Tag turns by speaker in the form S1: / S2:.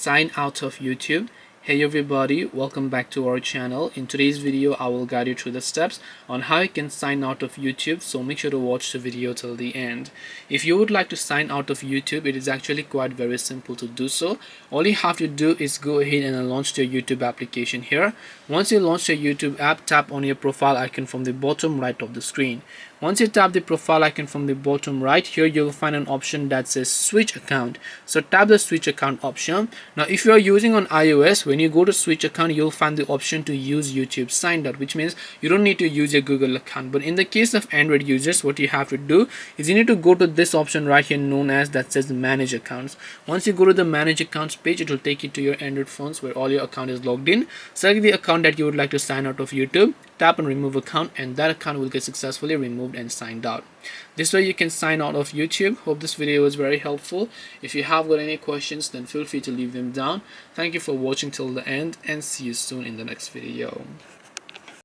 S1: sign out of YouTube. Hey everybody, welcome back to our channel. In today's video I will guide you through the steps on how you can sign out of YouTube, so make sure to watch the video till the end. If you would like to sign out of YouTube, it is actually quite very simple to do so. All you have to do is go ahead and launch your YouTube application here. Once you launch your YouTube app, tap on your profile icon from the bottom right of the screen. Once you tap the profile icon from the bottom right, here you'll find an option that says switch account. So tap the switch account option. Now if you are using on iOS, when you go to switch account, you'll find the option to use YouTube signed out, which means you don't need to use your Google account. But in the case of Android users, what you have to do is you need to go to this option right here known as that says manage accounts. Once you go to the manage accounts page, it will take you to your Android phones where all your account is logged in. Select the account that you would like to sign out of YouTube, tap on remove account, and that account will get successfully removed and signed out. This way you can sign out of YouTube. Hope this video was very helpful. If you have got any questions, then feel free to leave them down. Thank you for watching till the end, and see you soon in the next video.